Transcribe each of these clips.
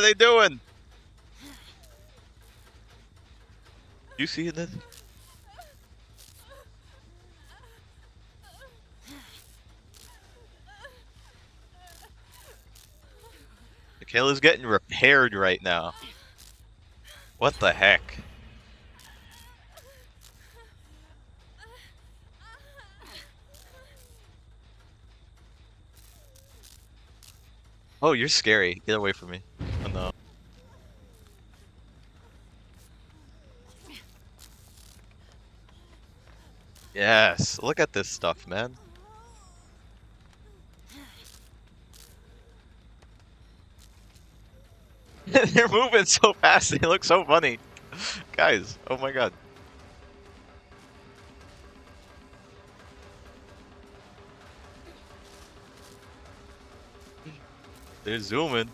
they doing? You see this? Michaela's getting repaired right now. What the heck? Oh, you're scary. Get away from me. Oh no. Yes, look at this stuff, man. They're moving so fast, they look so funny. Guys, oh my god. They're zooming.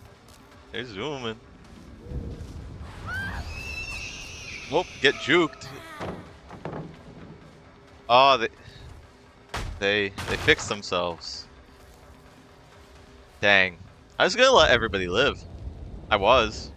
They're zooming. Whoop, get juked. Oh, they fixed themselves. Dang. I was gonna let everybody live. I was.